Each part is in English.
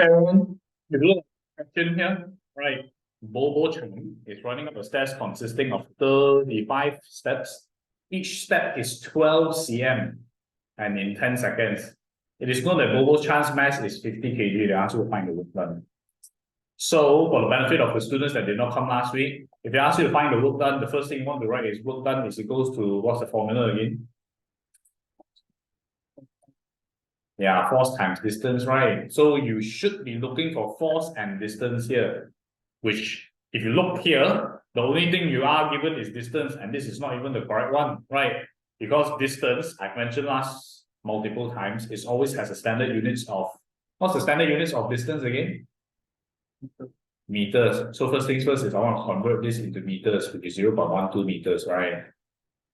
If you look at the question here, right? Bobo Chen is running up a stairs consisting of 35 steps. Each step is 12 cm and in 10 seconds. It is known that Bobo Chan's mass is 50 kg. They ask you to find the work done. So, for the benefit of the students that did not come last week, if they ask you to find the work done, the first thing you want to write is work done is equals to what's the formula again? Yeah, force times distance, right? So you should be looking for force and distance here, which if you look here, the only thing you are given is distance, and this is not even the correct one, right? Because distance, I've mentioned last multiple times, it always has a standard units of, what's the standard units of distance again? Meters. So first things first is I want to convert this into meters, which is 0.12 meters, right?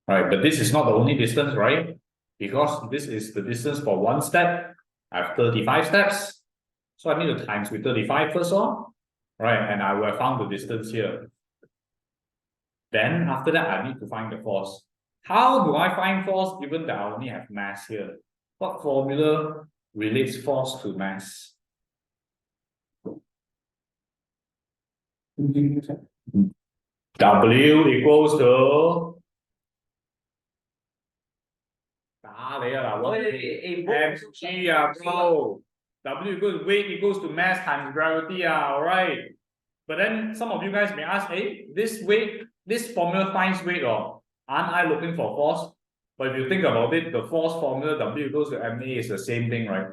Right, but this is not the only distance, right? Because this is the distance for one step. I have 35 steps. So I need to times with 35 first on. Right, and I will have found the distance here. Then after that, I need to find the force. How do I find force given that I only have mass here? What formula relates force to mass? W equals to mg, bro. W equals weight equals to mass times gravity, alright. But then some of you guys may ask, hey, this weight, this formula finds weight, or aren't I looking for force? But if you think about it, the force formula W equals to ma is the same thing, right?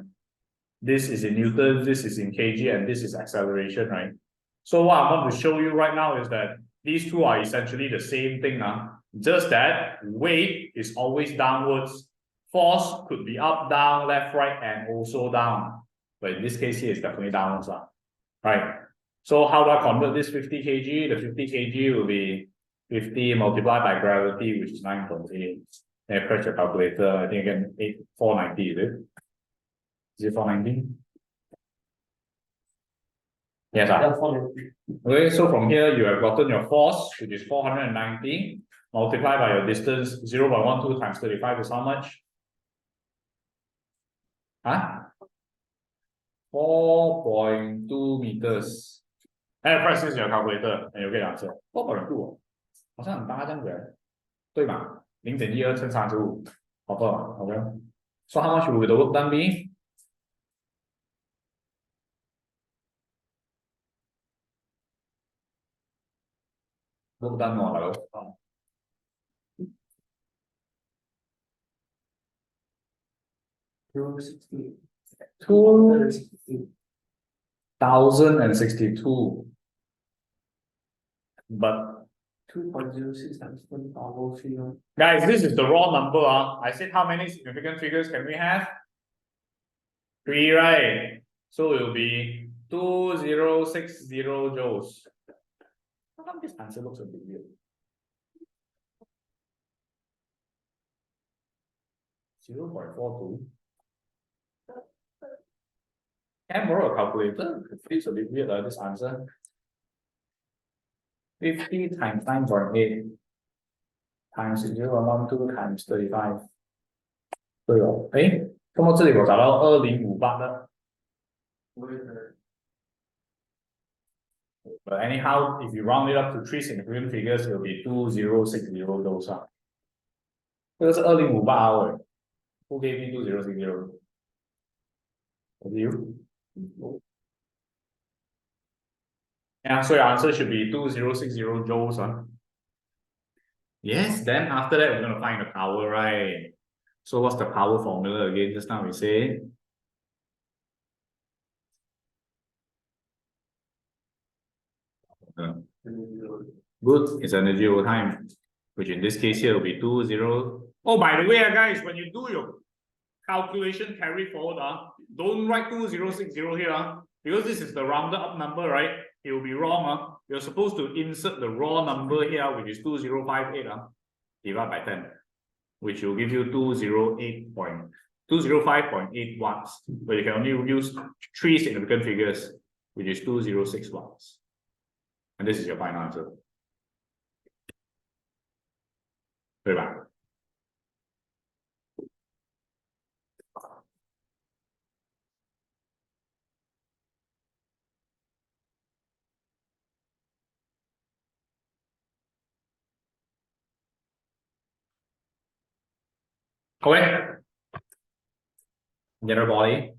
This is in Newton, this is in kg, and this is acceleration, right? So what I want to show you right now is that these two are essentially the same thing now. Just that weight is always downwards. Force could be up, down, left, right, and also down. But in this case here, it's definitely downwards, right? So how do I convert this 50 kg? The 50 kg will be 50 multiplied by gravity, which is 9.8. Then press your calculator. I think again 490, is it? Is it 490? Yes, okay, so from here you have gotten your force, which is 490, multiplied by your distance, 0.12 times 35 is how much? Huh? 4.2 meters. And press this in your calculator and you'll get the answer. 4.2 好像很大这样子，对吧？0.12乘35，好不好 ？OK. So how much will the work done be? Work done more, hello. 2062. But 2.06 times 10 power 3. guys, this is the raw number. I said how many significant figures can we have? 3, right? So it will be 2060 joules. How come this answer looks a bit weird? 0.42. Can I borrow a calculator? It feels a bit weird, this answer. 50 times 9.8 times 0.12 times 35. 对哦，诶，那么这里我找到2058的。But anyhow, if you round it up to 3 significant figures, it will be 2060 joules. 这个是2058 Who gave me 2060? Was it you? Yeah, so your answer should be 2060 joules. Yes, then after that, we're going to find the power, right? So what's the power formula again? Just now we say good, it's energy over time, which in this case here will be 20. Oh, by the way, guys, when you do your calculation carry forward, don't write 2060 here, because this is the rounded up number, right? It will be wrong. You're supposed to insert the raw number here, which is 2058, divide by 10, which will give you 205.8 watts, but you can only use 3 significant figures, which is 206 watts. And this is your final answer. 对吧？ Okay. General body.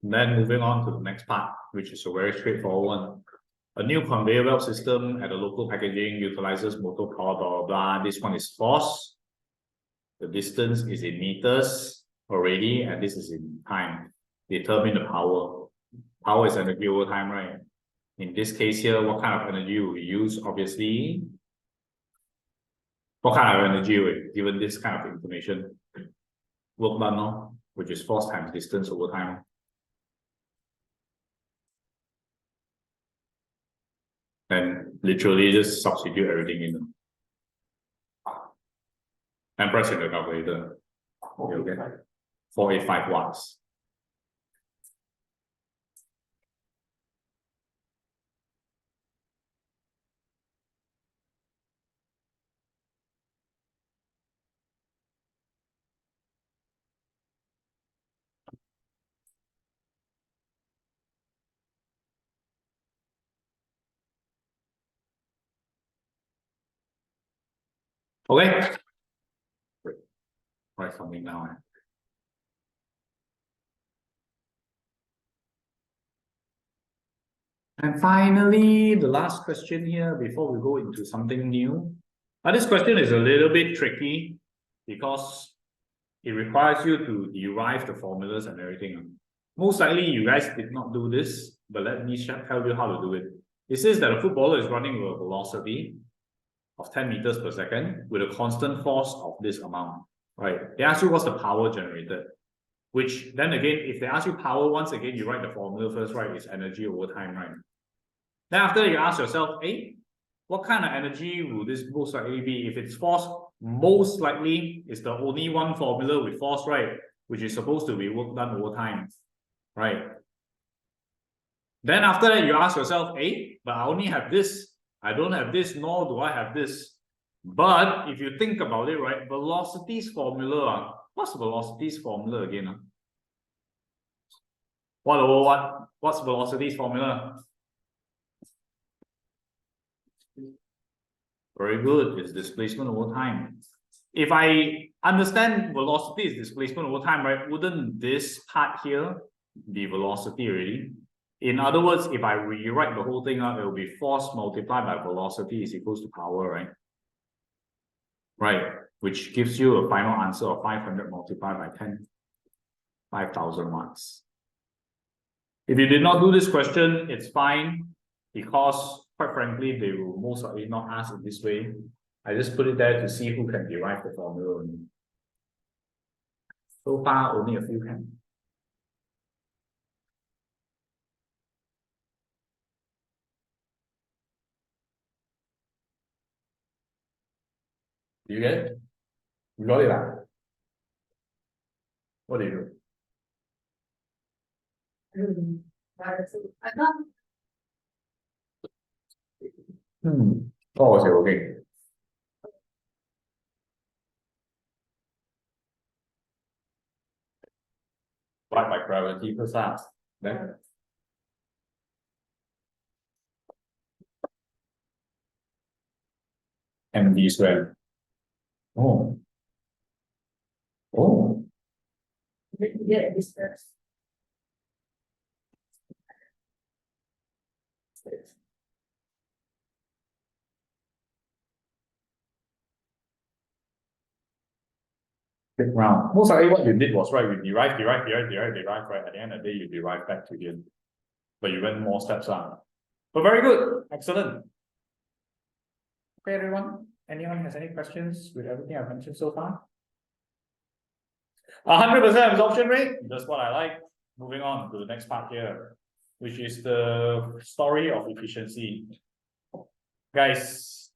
Then moving on to the next part, which is a very straightforward one. A new conveyor belt system at a local packaging utilizes motor power, blah, blah, blah. This one is force. The distance is in meters already, and this is in time. Determine the power. Power is energy over time, right? In this case here, what kind of energy will we use? Obviously, what kind of energy will we, given this kind of information? Work done, no? Which is force times distance over time. And literally just substitute everything in. And press in the calculator. Okay. 485 watts. Okay. Write something down. And finally, the last question here before we go into something new. Now, this question is a little bit tricky because it requires you to derive the formulas and everything. Most likely, you guys did not do this, but let me tell you how to do it. It says that a footballer is running with a velocity of 10 meters per second with a constant force of this amount, right? They ask you what's the power generated, which then again, if they ask you power, once again, you write the formula first, right? It's energy over time, right? Then after you ask yourself, hey, what kind of energy will this most likely be? If it's force, most likely it's the only one formula with force, right? Which is supposed to be work done over time, right? Then after that, you ask yourself, hey, but I only have this. I don't have this, nor do I have this. But if you think about it, right, velocity's formula, what's velocity's formula again? What over what? What's velocity's formula? Very good. It's displacement over time. If I understand velocity is displacement over time, right, wouldn't this part here be velocity already? In other words, if I rewrite the whole thing out, it will be force multiplied by velocity is equals to power, right? Right, which gives you a final answer of 500 multiplied by 10, 5,000 watts. If you did not do this question, it's fine, because quite frankly, they will most likely not ask it this way. I just put it there to see who can derive the formula. So far, only a few can. Do you get it? You got it, lah? What do you do? What was your working? Right by gravity first, then mv squared. Oh. Oh. Yeah, this first. Big round. Most likely what you did was right, you derive, right? At the end of the day, you derive back to here. But you went more steps on. But very good. Excellent. Okay, everyone. Anyone has any questions with everything I've mentioned so far? 100% absorption rate. That's what I like. Moving on to the next part here, which is the story of efficiency. Guys,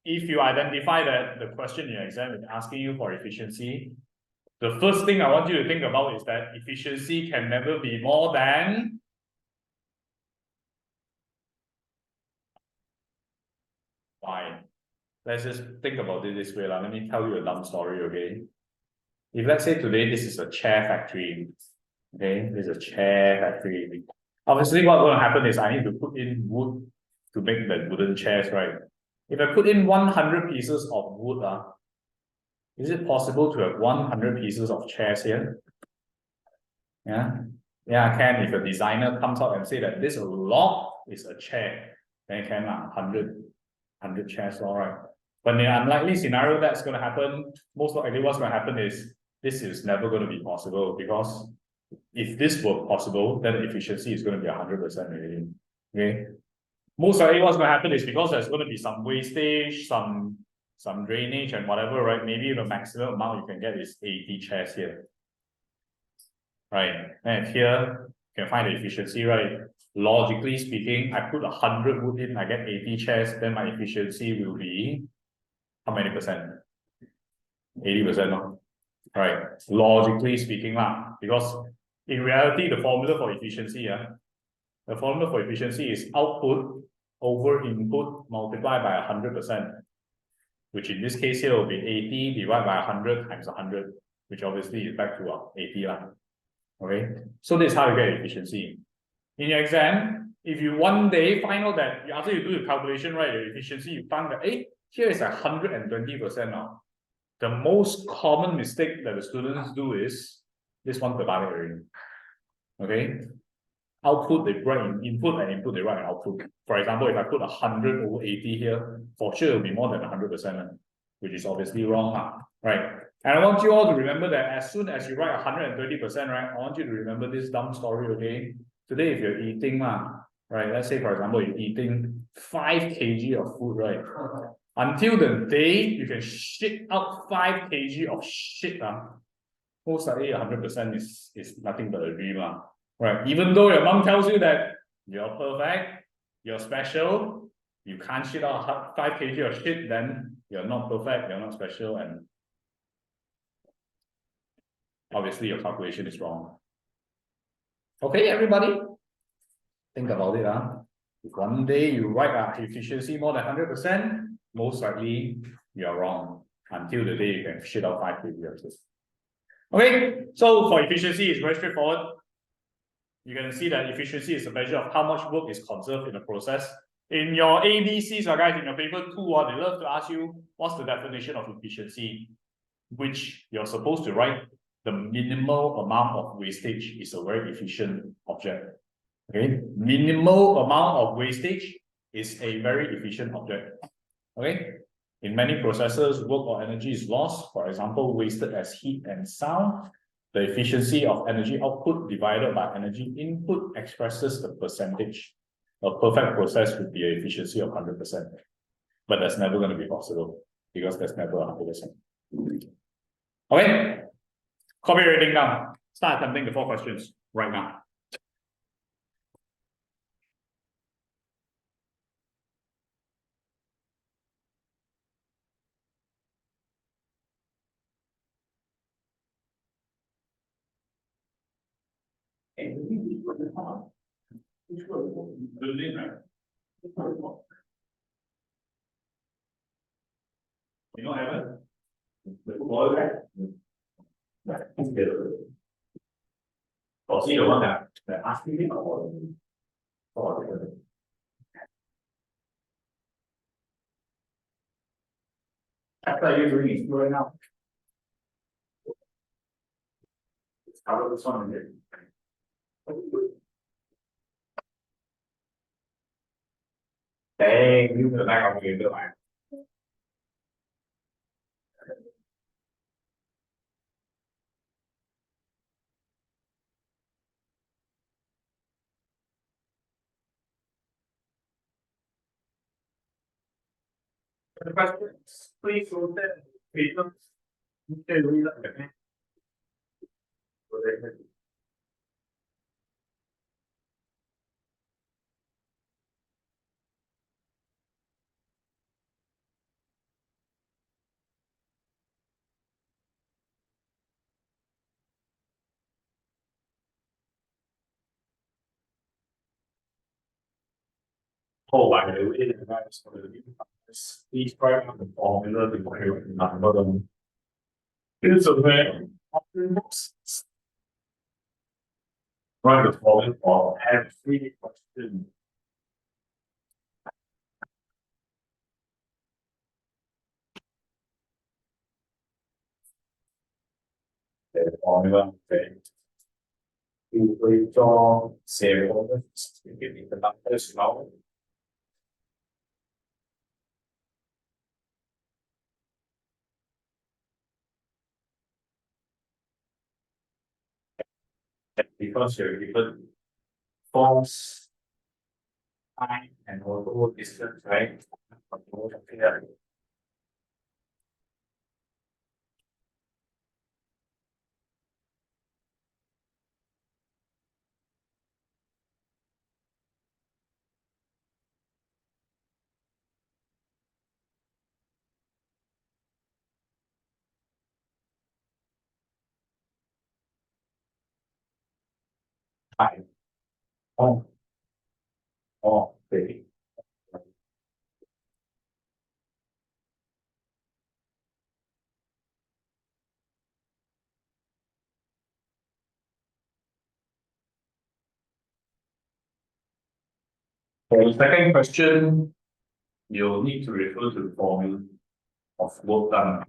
if you identify that the question in your exam is asking you for efficiency, the first thing I want you to think about is that efficiency can never be more than why. Let's just think about it this way. Let me tell you a dumb story, okay? If let's say today this is a chair factory, okay? This is a chair factory. Obviously, what's going to happen is I need to put in wood to make the wooden chairs, right? If I put in 100 pieces of wood, Is it possible to have 100 pieces of chairs here? Yeah, yeah, can. If a designer comes out and say that this log is a chair, then can 100 chairs, all right. But in an unlikely scenario that's going to happen, most likely what's going to happen is this is never going to be possible, because if this were possible, then the efficiency is going to be 100% really. Okay. Most likely what's going to happen is because there's going to be some wastage, some drainage and whatever, right? Maybe the maximum amount you can get is 80 chairs here. Right. And here you can find the efficiency, right? Logically speaking, I put 100 wood in, I get 80 chairs, then my efficiency will be how many percent? 80%, no? Right. Logically speaking, because in reality, the formula for efficiency, the formula for efficiency is output over input multiplied by 100%, which in this case here will be 80 divided by 100 times 100, which obviously is back to 80 . Okay, so this is how you get efficiency. In your exam, if you one day find out that after you do the calculation, right, your efficiency, you find that here is 120% now. The most common mistake that the students do is this one divided already. Okay, output they write in input and input they write in output. For example, if I put 100 over 80 here, for sure it will be more than 100%, which is obviously wrong, right? And I want you all to remember that as soon as you write 130%, right, I want you to remember this dumb story, okay? Today, if you're eating, right, let's say, for example, you're eating 5 kg of food, right? Until the day you can shit out 5 kg of shit, most likely 100% is nothing but a dream, right? Even though your mom tells you that you're perfect, you're special, you can't shit out 5 kg of shit, then you're not perfect, you're not special, and obviously your calculation is wrong. Okay, everybody? Think about it. If one day you write efficiency more than 100%, most likely you are wrong until the day you can shit out 5 kg of this. Okay, so for efficiency, it's very straightforward. You can see that efficiency is a measure of how much work is conserved in the process. In your ABCs, guys, in your paper 2, they love to ask you what's the definition of efficiency, which you're supposed to write the minimal amount of wastage is a very efficient object. Okay, minimal amount of wastage is a very efficient object. Okay, in many processes, work or energy is lost, for example, wasted as heat and sound. The efficiency of energy output divided by energy input expresses the percentage. A perfect process would be an efficiency of 100%. But that's never going to be possible because there's never 100%. Okay, copy everything down. Start attempting the 4 questions right now. You know, Evan? The ball, right? Or see the one that asking me about. After you're doing it right now. Let's cover this one here. Dang, you the back of the line. Questions, please hold them. Oh, by the way, guys, please write down the formula to compare the number. Here's a way. Write the formula for every question. 嘅 formula 嘅要去做寫我嘅嘅嘅時候，because you're given false time and also distance, right? Time. Oh, oh, baby. For the second question, you'll need to refer to the formula of work done.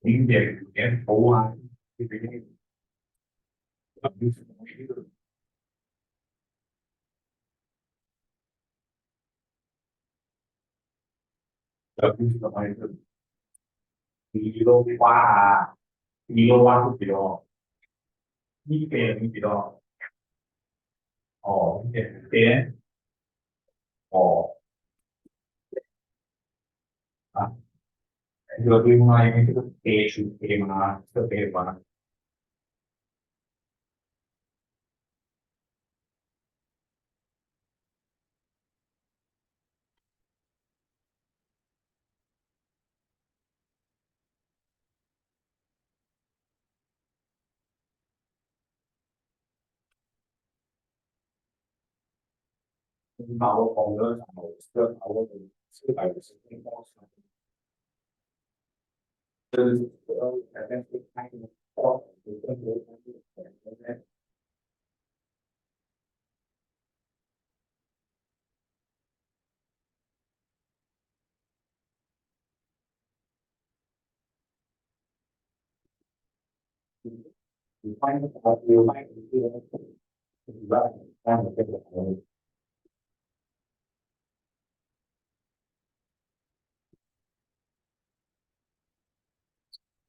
Những việc em phố hóa cái làm như làm như là phải kilo qua kilo qua kilo như cái như kilo như cái ồ à rồi bên ngoài cái chủ đề mà chủ đề mà bảo phòng nữa bảo sửa bảo sửa bài sửa cái từ cái hay có từ cái quanh nhiều quanh vậy đang một cái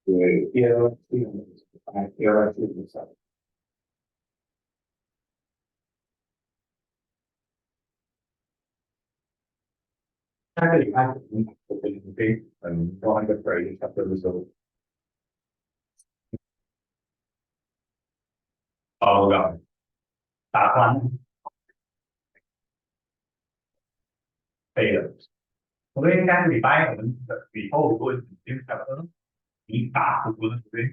người kia thì ai kia là chuyện sao các cái ai cũng có cái có cái phrase after the result rồi tạ quan thì với các vị bài của mình vì thôi tôi chỉ tập chỉ tạ của tôi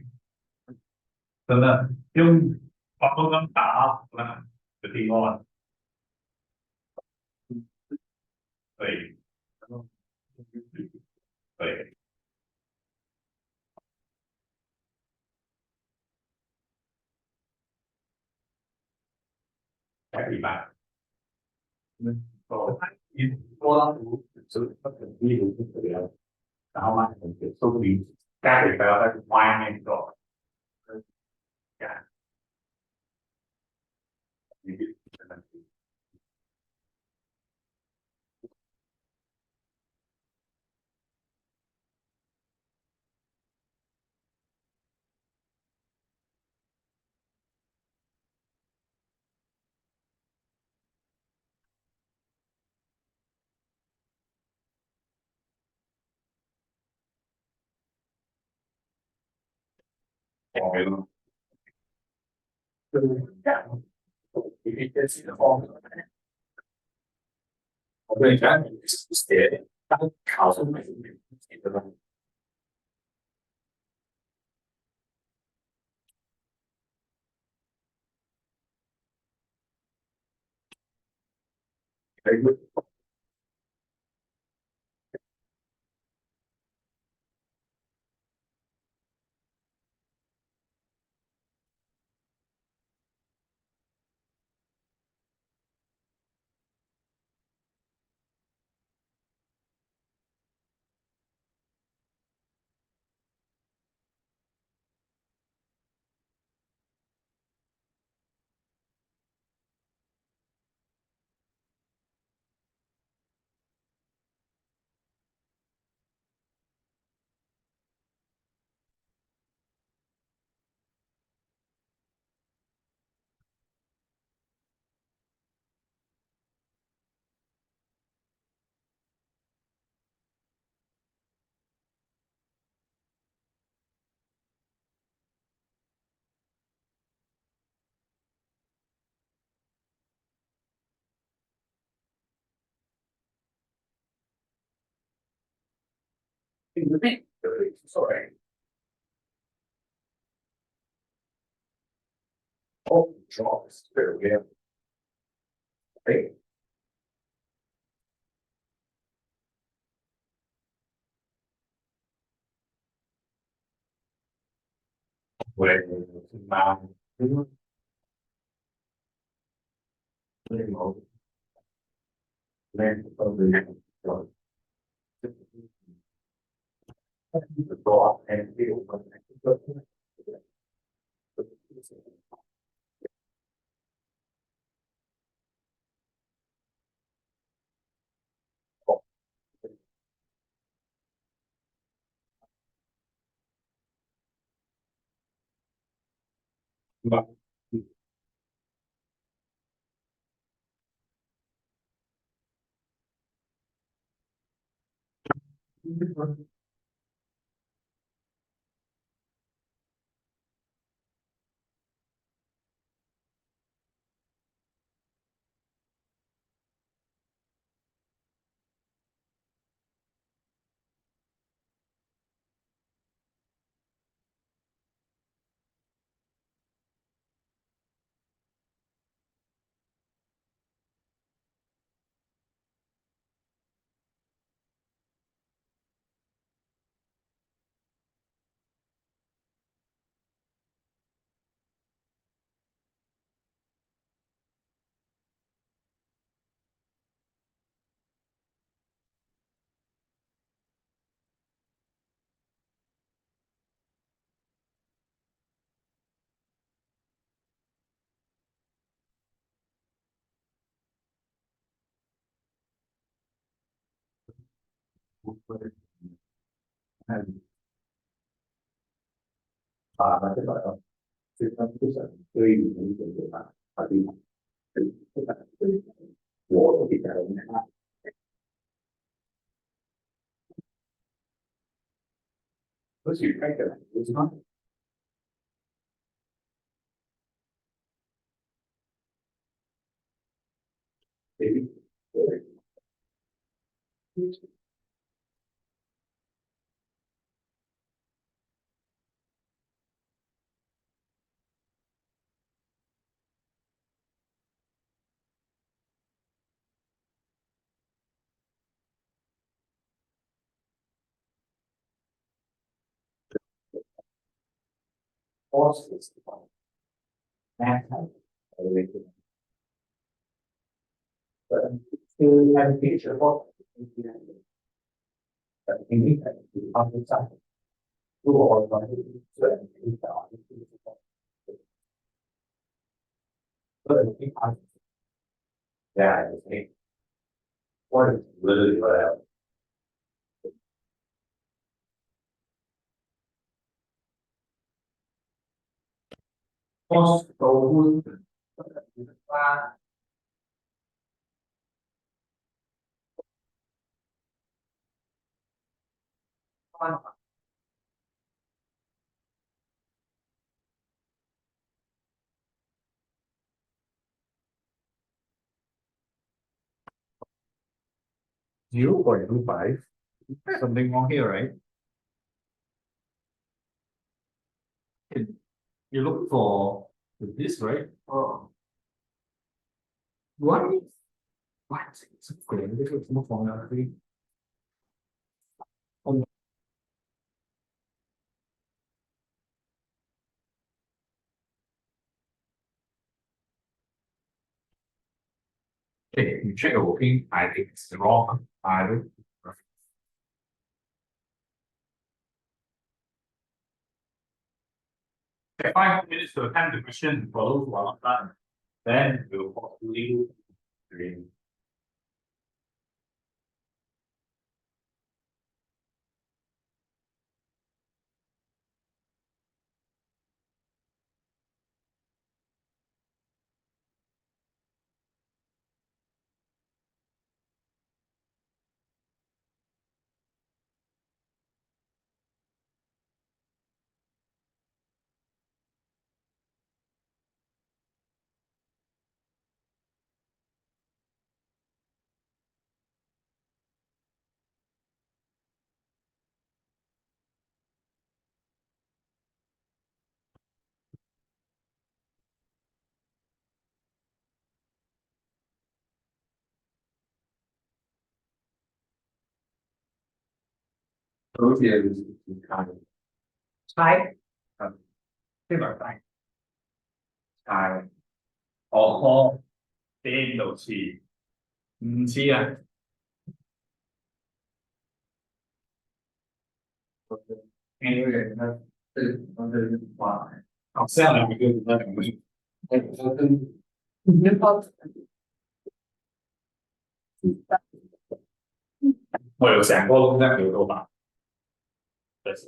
cho nên nhưng có cố gắng tạ là thì ngon vậy vậy các vị bài rồi cố gắng đủ sự phát triển đi đủ cái sự sao mà mình sẽ số bị các vị phải là ngoài mình rồi cả những cái còn You can see the form. 我跟你讲，你是写当考试没记得吗？Very good. Sorry. Oh, drops. There we go. Okay. When Then from the next one. The door and feel. But and nó cái gọi là sự phân tích tùy những cái địa bàn và đi của cái cái này có sự khác biệt của nó thì cost is the point. Math but still have a picture of but in the public side. Who are going to but yeah, I think what is literally what I cost cầu qua 0.25. Something wrong here, right? You look for this, right? Oh. What? What? It's a great little small formula. Okay, you check your working. I think it's wrong. I don't. Okay, 5 minutes to attempt the question for those who are not done. Then we'll hopefully read. Those here is kind of ใช่ครับที่แบบไหนใช่อ๋อเต้นโดดฉีเชีย anyway, that's why. เอาเสื้ออะไรไปดูได้ไหม 我有想过弄在牛头吧，但是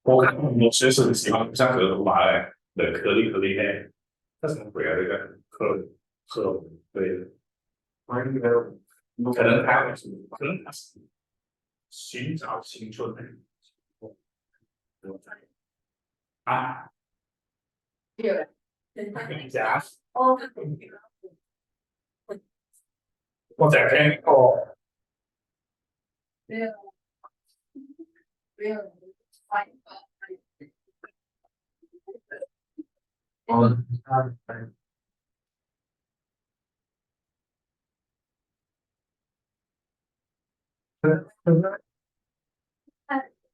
我看我其实很喜欢不像牛头吧的颗粒的，那什么鬼啊？这个颗对，可能他是寻找青春啊，对，跟你讲，哦，我在听哦。没有，没有，欢迎。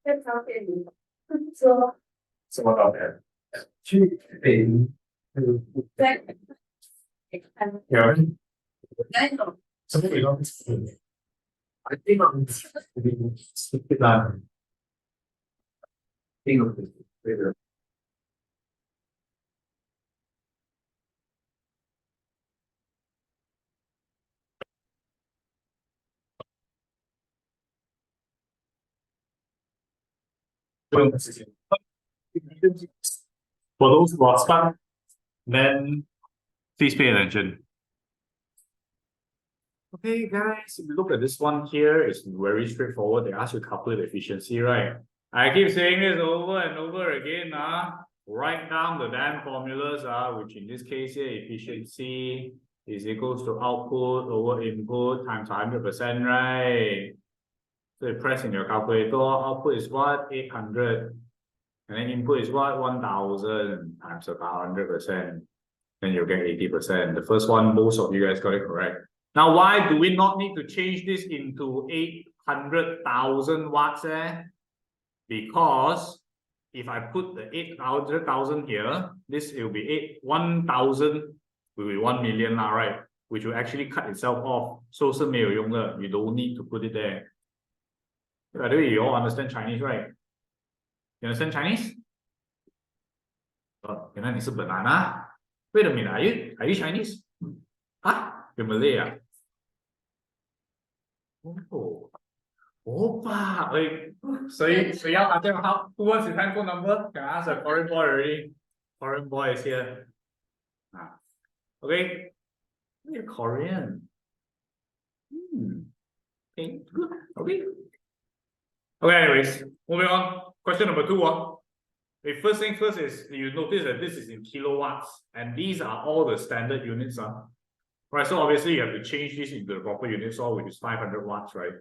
这照片里说什么照片？去北在看有人那种什么地方？ I think I'm think of this later. 不用事情。For those who are stuck, then please pay attention. Okay, guys, if you look at this one here, it's very straightforward. They ask you to calculate efficiency, right? I keep saying this over and over again. Write down the damn formulas, which in this case here, efficiency is equals to output over input times 100%, right? So you press in your calculator, output is what? 800. And then input is what? 1000 times about 100%. Then you'll get 80%. The first one, most of you guys got it correct. Now, why do we not need to change this into 800,000 watts? Because if I put the 800,000 here, this will be 1,000 will be 1 million, right? Which will actually cut itself off. So, you don't need to put it there. By the way, you all understand Chinese, right? You understand Chinese? Oh, you know, it's a banana. Wait a minute, are you Chinese? Huh? You're Malay. Oh, Opa, like, so you have to how who wants his handphone number? Can I ask a foreign boy already? Foreign boy is here. Okay. You're Korean. Okay, good. Okay. Okay, anyways, moving on. Question number 2. The first thing first is you notice that this is in kilowatts, and these are all the standard units. Right, so obviously you have to change this into the proper units, which is 500 watts, right?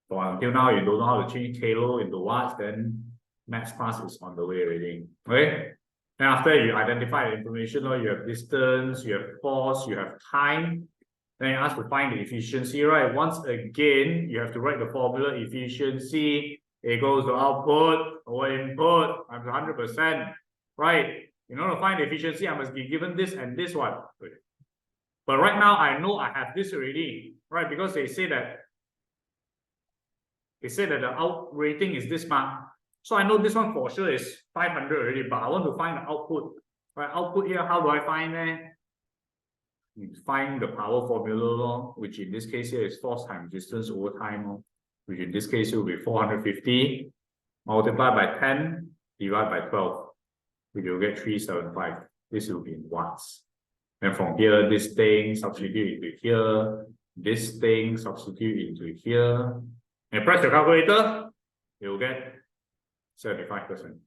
So until now you don't know how to change kilo into watts, then maths class is on the way already. Okay? Then after you identify the information, you have distance, you have force, you have time. Then you ask to find the efficiency, right? Once again, you have to write the formula efficiency equals to output over input times 100%, right? In order to find the efficiency, I must be given this and this one. But right now, I know I have this already, right? Because they say that the out rating is this mark. So I know this one for sure is 500 already, but I want to find the output. Right? Output here, how do I find that? Find the power formula, which in this case here is force times distance over time, which in this case will be 450 multiplied by 10 divided by 12, which will get 375. This will be in watts. And from here, this thing substitute into here, this thing substitute into here, and press your calculator, you will get 75%.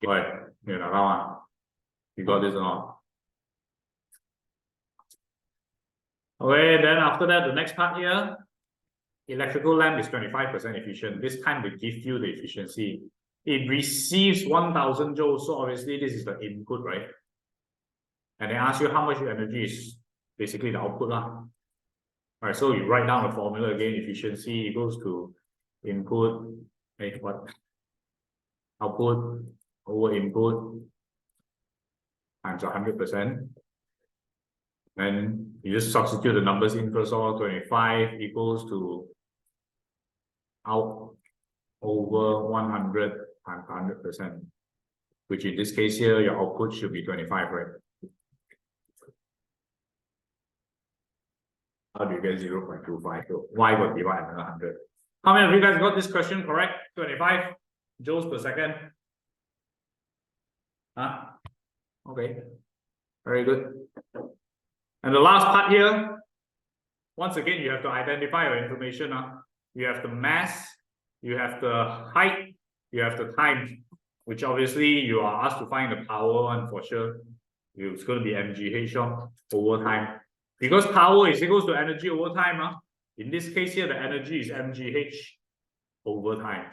Right, you got this or not? Okay, then after that, the next part here, electrical lamp is 25% efficient. This time they give you the efficiency. It receives 1000 joules, so obviously this is the input, right? And they ask you how much energy is basically the output. Alright, so you write down the formula again, efficiency equals to input, output over input times 100%. And you just substitute the numbers in first. 25 equals to out over 100 times 100%, which in this case here, your output should be 25, right? How do you get 0.25? So y got divided by 100. How many of you guys got this question correct? 25 joules per second. Okay, very good. And the last part here, once again, you have to identify your information. You have the mass, you have the height, you have the time, which obviously you are asked to find the power one for sure. It's going to be mgh over time. Because power is equals to energy over time. In this case here, the energy is mgh over time,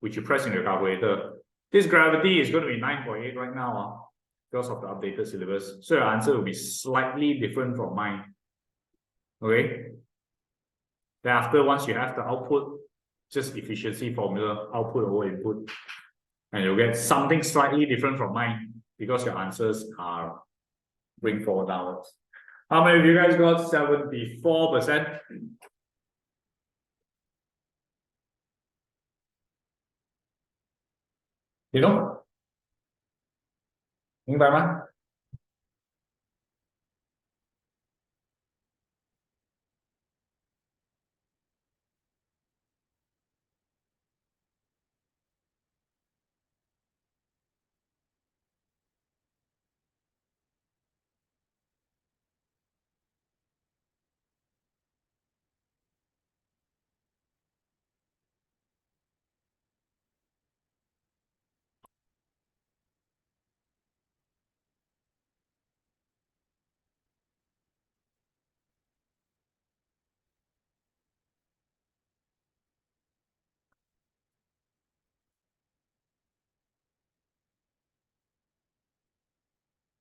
which you press in your calculator. This gravity is going to be 9.8 right now because of the updated syllabus. So your answer will be slightly different from mine. Okay. Then after, once you have the output, just efficiency formula, output over input, and you'll get something slightly different from mine because your answers are bring forward downwards. How many of you guys got 74%? You know? 明白吗？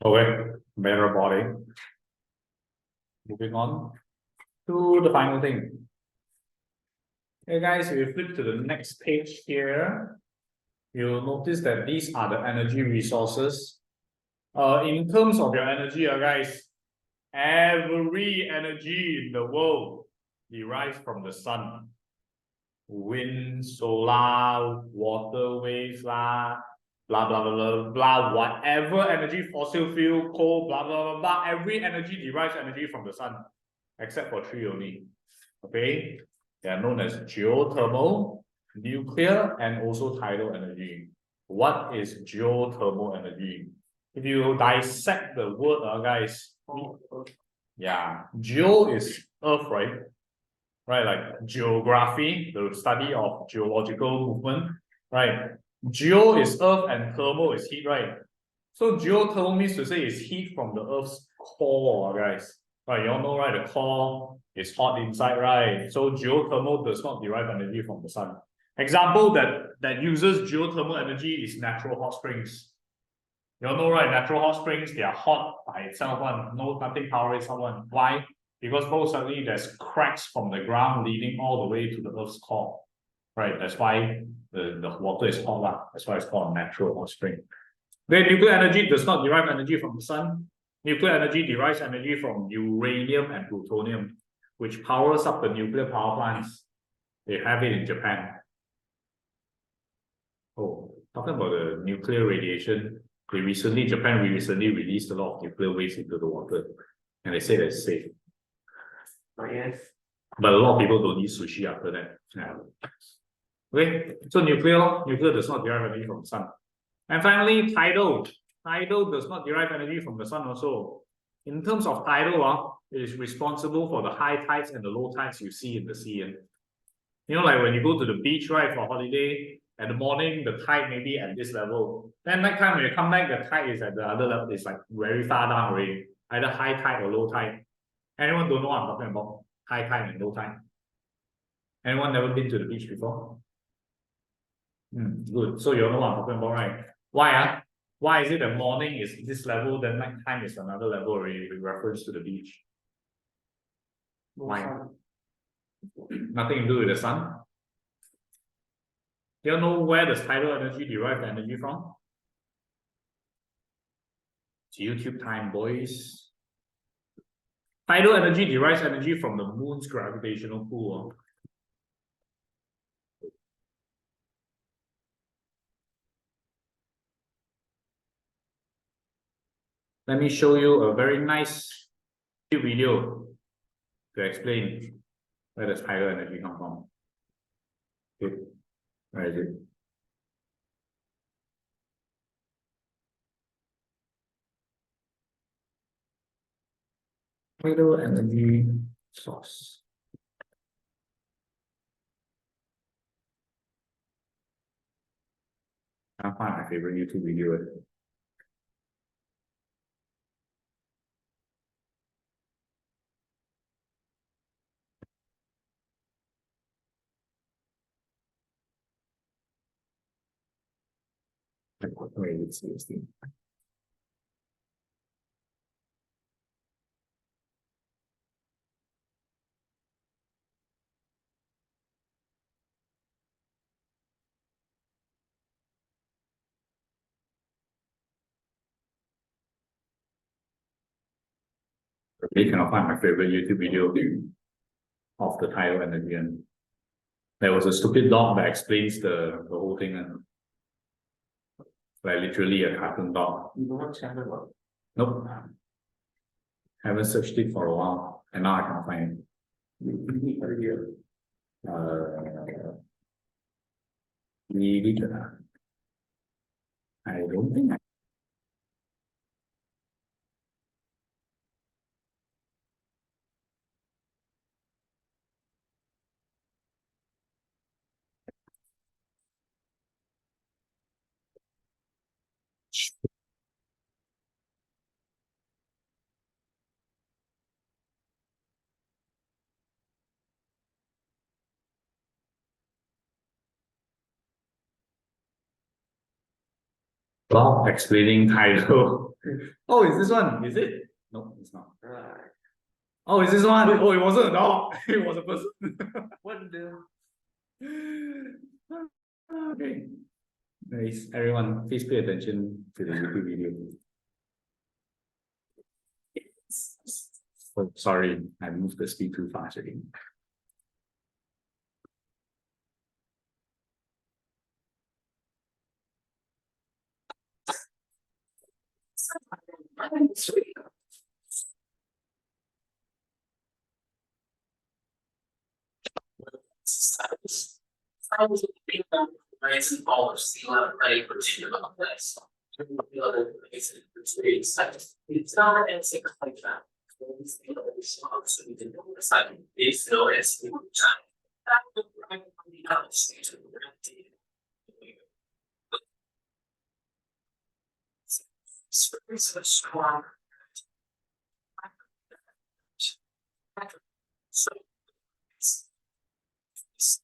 Okay, better body. Moving on to the final thing. Hey guys, if you flip to the next page here, you'll notice that these are the energy resources. In terms of your energy, guys, every energy in the world derives from the sun. Wind, solar, water waves, blah, blah, blah, blah, blah, whatever energy, fossil fuel, coal, blah, blah, blah, blah, every energy derives energy from the sun, except for three only. Okay? They are known as geothermal, nuclear, and also tidal energy. What is geothermal energy? If you dissect the word, guys, yeah, geo is earth, right? right? Like geography, the study of geological movement, right? Geo is earth and thermal is heat, right? So geothermal means to say is heat from the earth's core, guys. Right, you all know, right? The core is hot inside, right? So geothermal does not derive energy from the sun. Example that uses geothermal energy is natural hot springs. You all know, right? Natural hot springs, they are hot by itself one. No, nothing powering someone. Why? Because most certainly there's cracks from the ground leading all the way to the earth's core. Right? That's why the water is hot. That's why it's called a natural hot spring. Then nuclear energy does not derive energy from the sun. Nuclear energy derives energy from uranium and plutonium, which powers up the nuclear power plants. They have it in Japan. Oh, talking about the nuclear radiation, Japan recently released a lot of nuclear waste into the water, and they say that it's safe. Oh, yes. But a lot of people don't eat sushi after that. Yeah. Okay, so nuclear does not derive energy from the sun. And finally, tidal. Tidal does not derive energy from the sun also. In terms of tidal, it is responsible for the high tides and the low tides you see in the sea. You know, like when you go to the beach, right, for holiday, at the morning, the tide may be at this level. Then night time when you come back, the tide is at the other level. It's like very far down already. Either high tide or low tide. Anyone don't know what I'm talking about? High tide and low tide. Anyone never been to the beach before? Good. So you know what I'm talking about, right? Why? Why is it the morning is this level, then night time is another level already with reference to the beach? Why? Nothing to do with the sun. You know where does tidal energy derive energy from? It's YouTube time, boys. Tidal energy derives energy from the moon's gravitational pull. Let me show you a very nice video to explain where does tidal energy come from. Okay. Where is it? Tidal energy source. I'll find my favorite YouTube video. Wait, let's see this thing. Okay, cannot find my favorite YouTube video of the tidal energy. And there was a stupid dog that explains the whole thing. And like literally a cartoon dog. You know what channel? Nope. Haven't searched it for a while, and now I can't find it. You earlier. I don't think dog explaining tidal. Oh, is this one? Is it? No, it's not. Right. Oh, is this one? Oh, it wasn't a dog. It was a person. What the? Okay. Nice. Everyone, please pay attention to the YouTube video. Oh, sorry, I moved the speed too fast again. Rising fall of sea level ready for two about this. It's not an insect like that. So we didn't know the sun. If no, it's that would bring something else to the reality. It's very so strong. So it's it's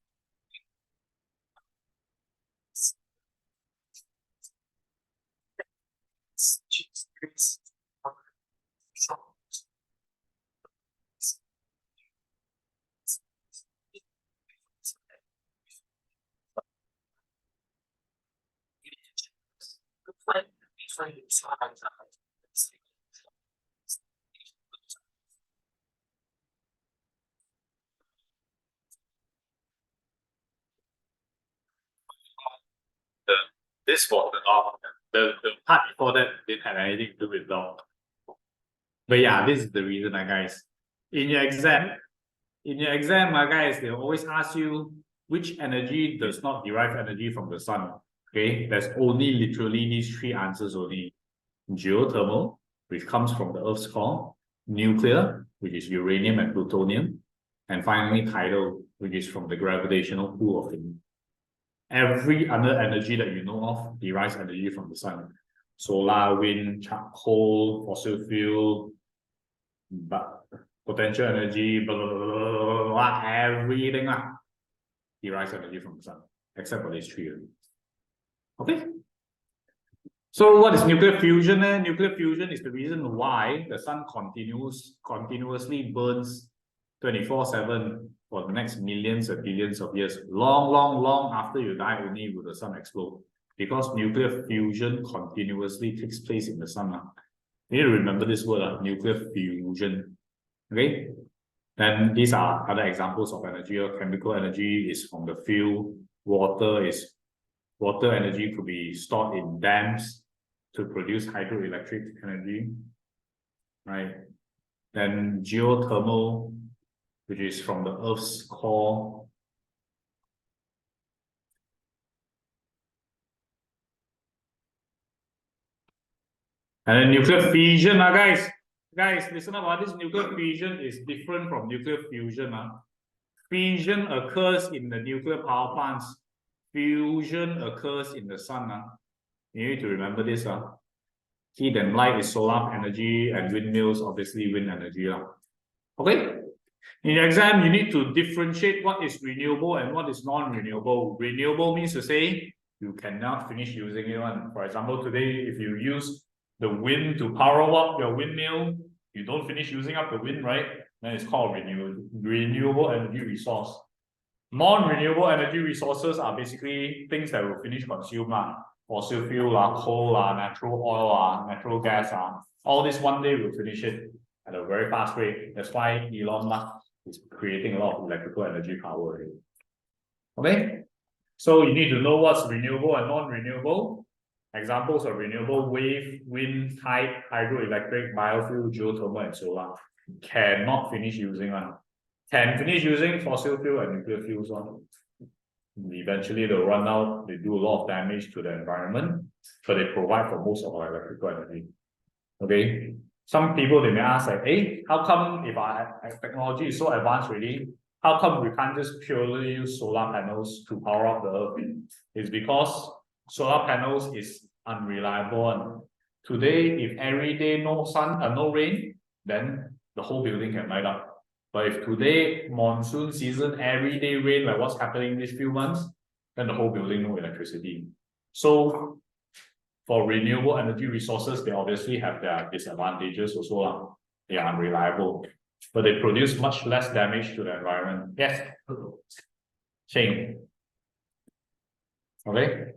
this was the law. The part before that didn't have anything to do with law. But yeah, this is the reason, guys. In your exam, guys, they'll always ask you which energy does not derive energy from the sun. Okay, there's only literally these three answers only. Geothermal, which comes from the Earth's core, nuclear, which is uranium and plutonium, and finally tidal, which is from the gravitational pull of the moon. Every other energy that you know of derives energy from the sun. Solar, wind, charcoal, fossil fuel, but potential energy, blah, blah, blah, blah, blah, everything derives energy from the sun, except for these three. Okay. So what is nuclear fusion? Nuclear fusion is the reason why the sun continuously burns 24/7 for the next millions and billions of years. Long after you die, only will the sun explode. Because nuclear fusion continuously takes place in the sun. You need to remember this word, nuclear fusion. Okay? Then these are other examples of energy. Chemical energy is from the fuel. Water energy could be stored in dams to produce hydroelectric energy. Right? Then geothermal, which is from the Earth's core. And then nuclear fission, guys. Guys, listen about this. Nuclear fission is different from nuclear fusion. Fission occurs in the nuclear power plants. Fusion occurs in the sun. You need to remember this. Heat and light is solar energy, and windmills, obviously, wind energy. Okay? In the exam, you need to differentiate what is renewable and what is non-renewable. Renewable means to say you cannot finish using it. For example, today, if you use the wind to power up your windmill, you don't finish using up the wind, right? Then it's called renewable energy resource. Non-renewable energy resources are basically things that will finish consumed. Fossil fuel, coal, natural oil, natural gas. All this one day will finish it at a very fast rate. That's why Elon Musk is creating a lot of electrical energy power. Okay? So you need to know what's renewable and non-renewable. Examples of renewable: wave, wind, tide, hydroelectric, biofuel, geothermal, and solar. Cannot finish using one. Can finish using fossil fuel and nuclear fuels on. Eventually they'll run out, they do a lot of damage to the environment, but they provide for most of our electrical energy. Okay. Some people, they may ask like, hey, how come if our technology is so advanced already, how come we can't just purely use solar panels to power up the earth? It's because solar panels is unreliable. And today, if every day no sun and no rain, then the whole building can light up. But if today, monsoon season, every day rain, like what's happening these few months, then the whole building no electricity. So for renewable energy resources, they obviously have their disadvantages also. They are unreliable, but they produce much less damage to the environment. Yes. Shane. Okay.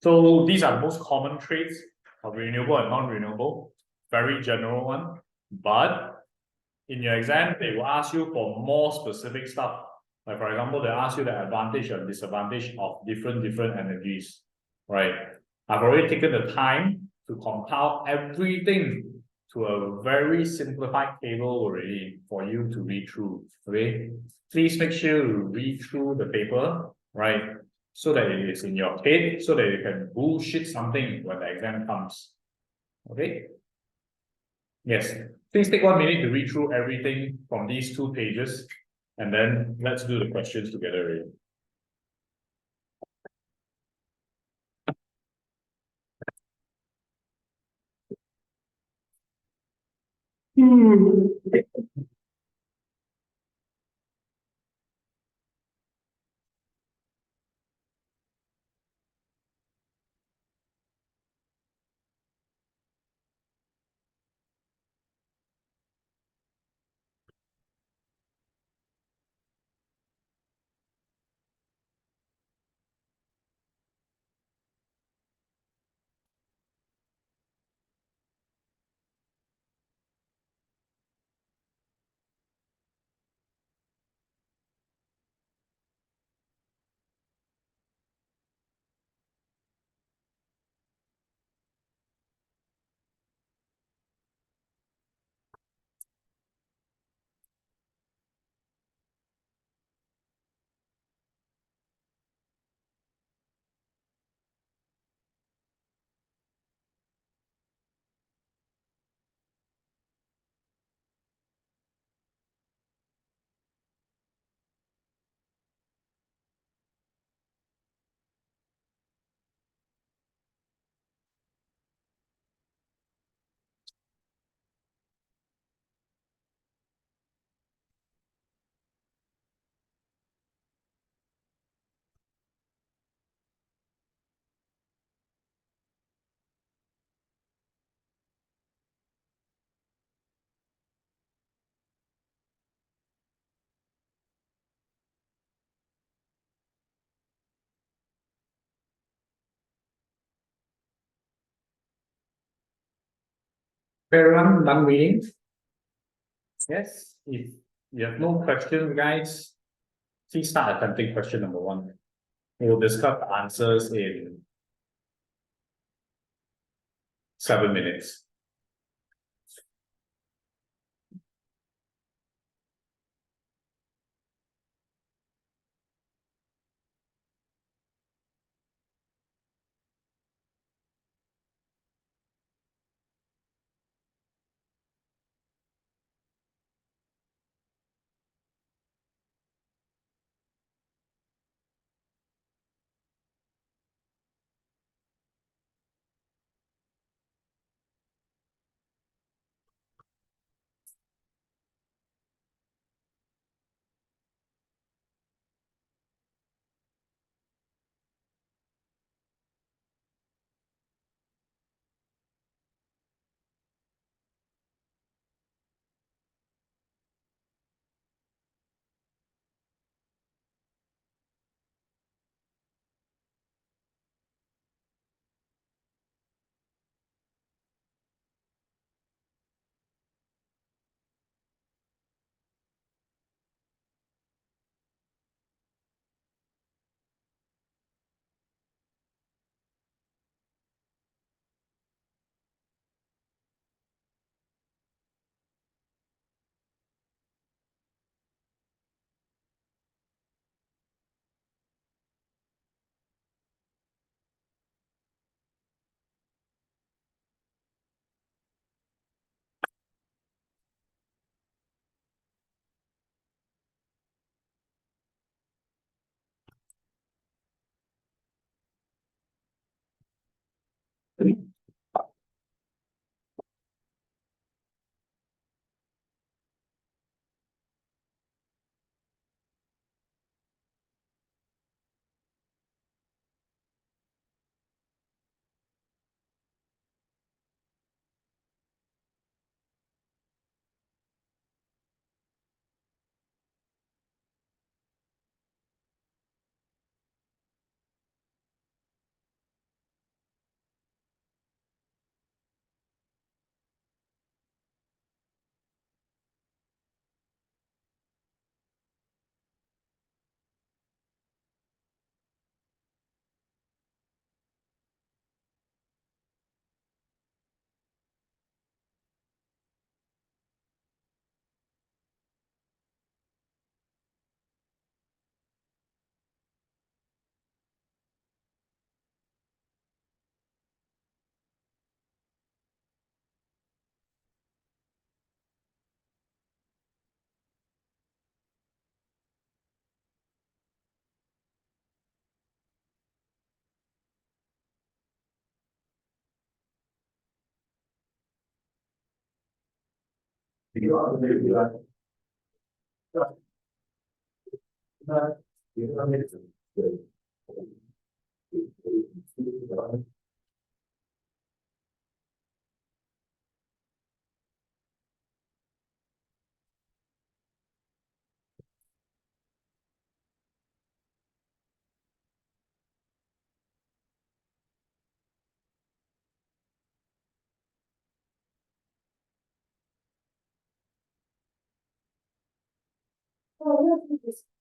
So these are the most common traits of renewable and non-renewable. Very general one. But in your exam, they will ask you for more specific stuff. Like for example, they ask you the advantage and disadvantage of different energies. Right? I've already taken the time to compile everything to a very simplified table already for you to read through. Okay? Please make sure you read through the paper, right? So that it is in your head, so that you can bullshit something when the exam comes. Okay? Yes. please take 1 minute to read through everything from these 2 pages, and then let's do the questions together. Everyone done reading? Yes, if you have no questions, guys, please start attempting question number 1. We'll discuss the answers in 7 minutes. You are maybe like. You know, it's good.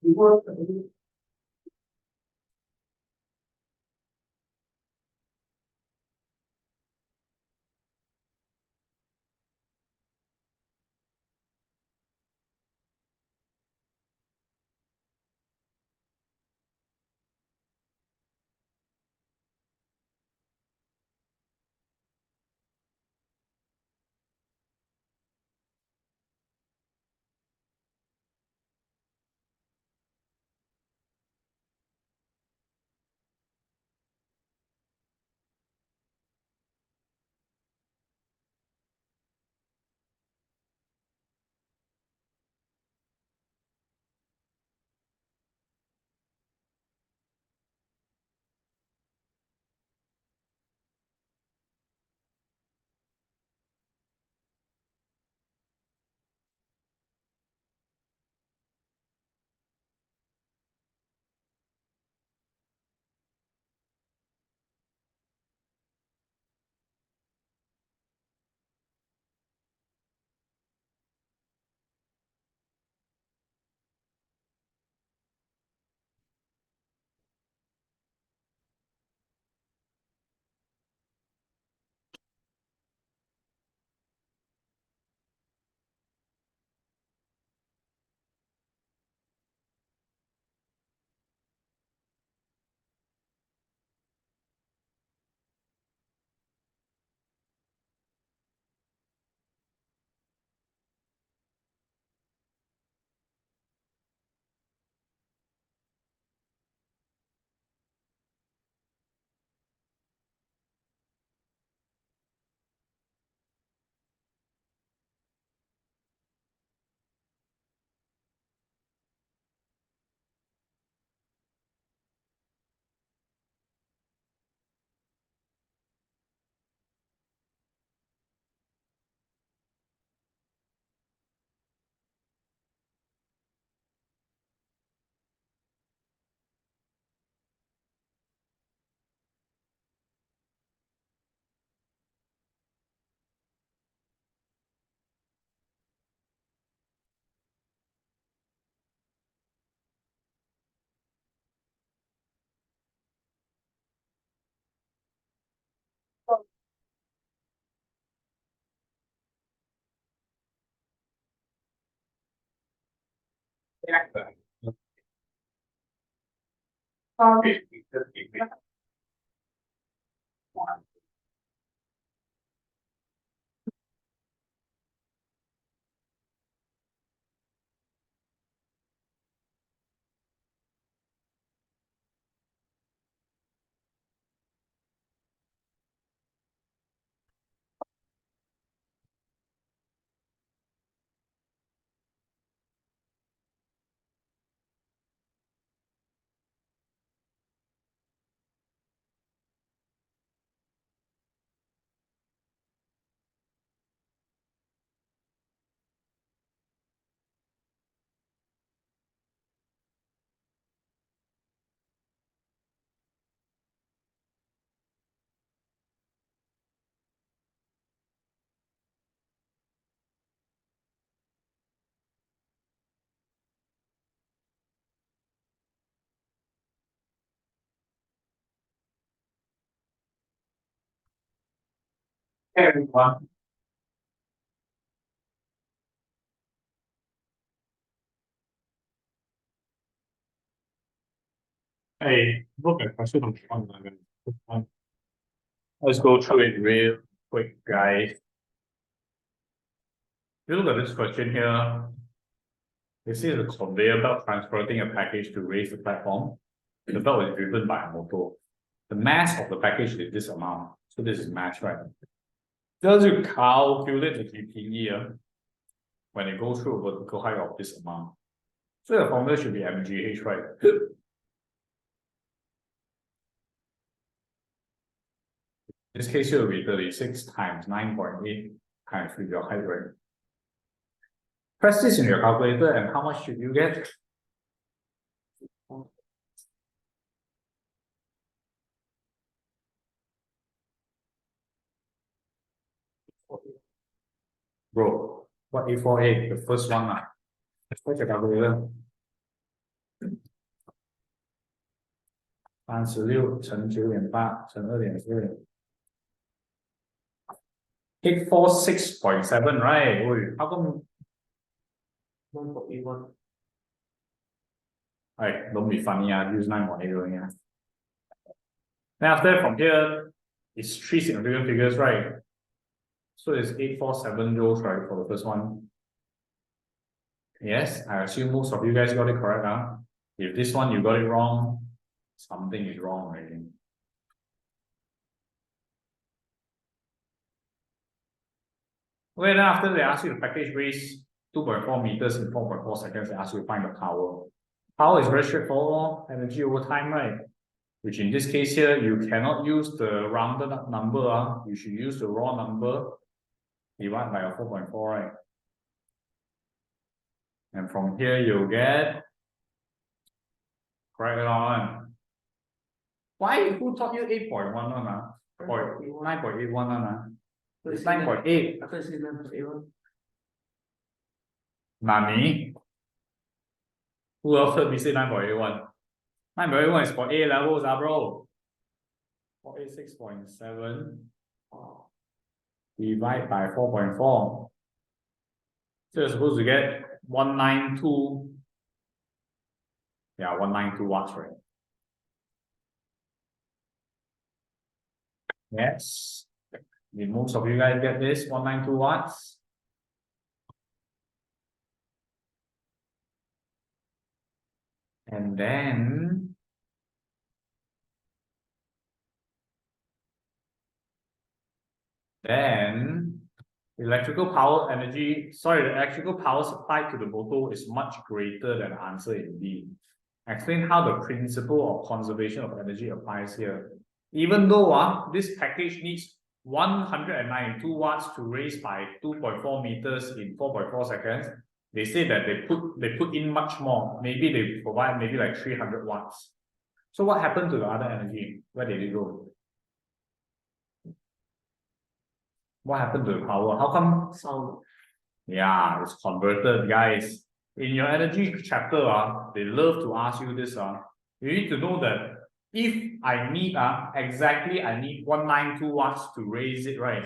You want to- Everyone. Hey, look at question on one. Let's go through it real quick, guys. If you look at this question here, you see the conveyor belt transporting a package to raise the platform. The belt is driven by a motor. The mass of the package is this amount. So this is mass, right? Does you calculate the GPE here? when it goes through a vertical height of this amount. So the formula should be mgh, right? This case here will be 36 times 9.8 times with your height, right? Press this in your calculator and how much should you get? Bro, what 848? The first one lah. What's your calculator? 36乘9.8乘2.4 846.7, right? Oi, how come? 1.81. Right, don't be funny, use 9.8 only. Then after that, from here, it's three significant figures, right? So it's 847 joules, right, for the first one. Yes, I assume most of you guys got it correct, huh? If this one you got it wrong, something is wrong already. Okay, then after they ask you the package weighs 2.4 meters in 4.4 seconds, they ask you to find the power. Power is very straightforward, energy over time, right? Which in this case here, you cannot use the rounded up number, you should use the raw number divided by a 4.4, right? And from here you'll get correct on. Why? Who taught you 8.1 on 9.81 on? It's 9.8. I thought you said 9.81. Nani? Who else heard me say 9.81? 9.81 is for A levels, bro. 486.7 divide by 4.4. So you're supposed to get 192. Yeah, 192 watts, right? Yes. Did most of you guys get this? 192 watts. And then electrical power energy, sorry, the electrical power supplied to the motor is much greater than the answer in D. Explain how the principle of conservation of energy applies here. Even though this package needs 192 watts to raise by 2.4 meters in 4.4 seconds, they say that they put in much more. Maybe they provide maybe like 300 watts. So what happened to the other energy? Where did it go? What happened to the power? How come? Sound. Yeah, it's converted, guys. In your energy chapter, they love to ask you this. You need to know that if I need exactly I need 192 watts to raise it, right?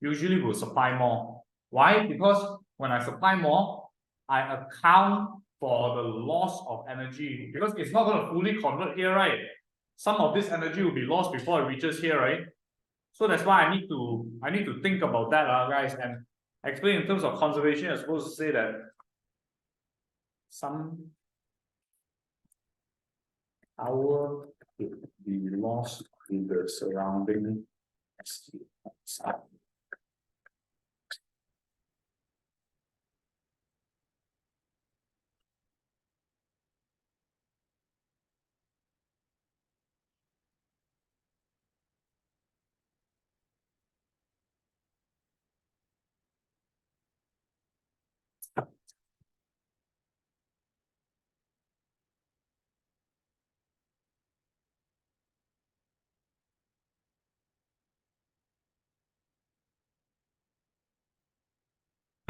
Usually we'll supply more. Why? Because when I supply more, I account for the loss of energy because it's not going to fully convert here, right? Some of this energy will be lost before it reaches here, right? So that's why I need to think about that, guys, and explain in terms of conservation. You're supposed to say that some power could be lost in the surrounding side.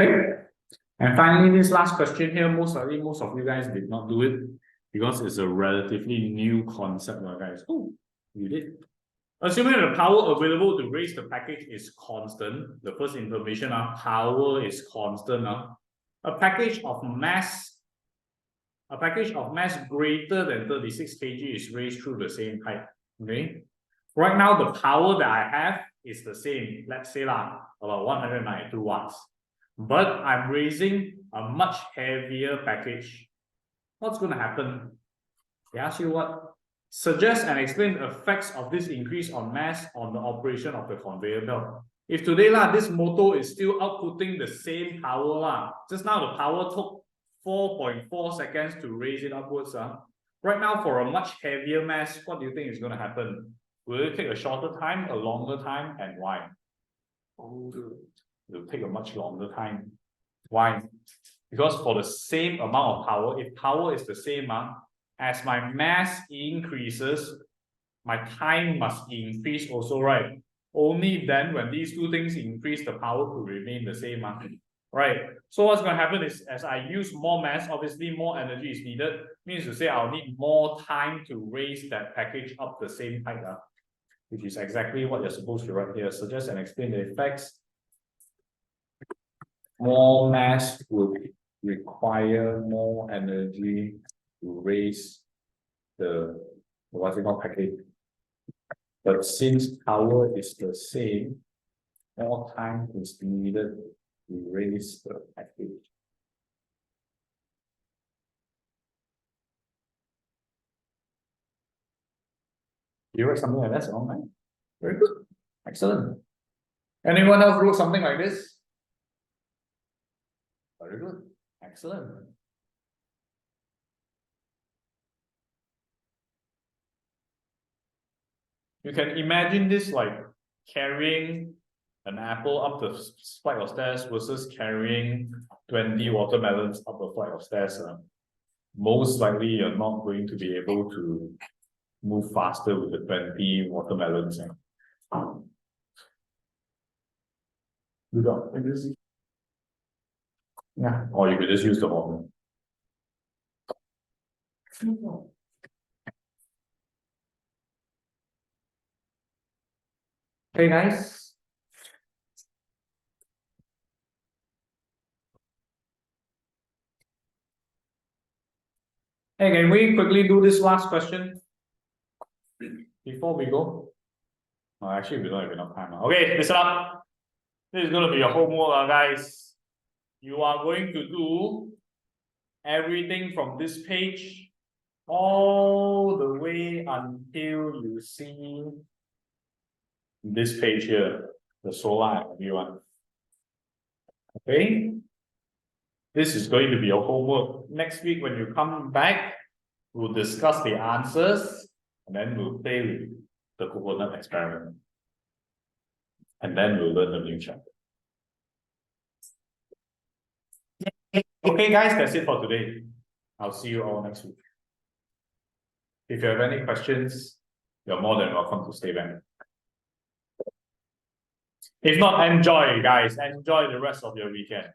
Okay. And finally, this last question here, most of you guys did not do it because it's a relatively new concept, guys. Oh, you did. Assuming the power available to raise the package is constant, the first information, power is constant. A package of mass greater than 36 kg is raised through the same height. Okay. Right now, the power that I have is the same. Let's say about 192 watts. But I'm raising a much heavier package. What's going to happen? They ask you what? Suggest and explain the effects of this increase on mass on the operation of the conveyor belt. If today lah, this motor is still outputting the same power lah. Just now the power took 4.4 seconds to raise it upwards. Right now, for a much heavier mass, what do you think is going to happen? Will it take a shorter time, a longer time, and why? It will take a much longer time. Why? Because for the same amount of power, if power is the same, as my mass increases, my time must increase also, right? Only then when these two things increase, the power could remain the same, right? So what's going to happen is, as I use more mass, obviously more energy is needed. Means to say I'll need more time to raise that package up the same height, which is exactly what you're supposed to write here. Suggest and explain the effects. More mass would require more energy to raise the what's it called package. But since power is the same, more time is needed to raise the package. You wrote something like that online? Very good. Excellent. Anyone else wrote something like this? Very good. Excellent. You can imagine this like carrying an apple up the flight of stairs versus carrying 20 watermelons up a flight of stairs. Most likely you're not going to be able to move faster with the 20 watermelons. Yeah, or you could just use the horn. Hey guys. Hey, can we quickly do this last question before we go? Oh, actually, we don't have enough time. Okay, listen up. This is going to be your homework, guys. You are going to do everything from this page all the way until you see this page here, the solar everyone. Okay, this is going to be your homework. Next week when you come back, we'll discuss the answers and then we'll play with the coconut experiment, and then we'll learn the new chapter. Okay guys, that's it for today. I'll see you all next week. If you have any questions, you're more than welcome to stay back. If not, enjoy guys, enjoy the rest of your weekend.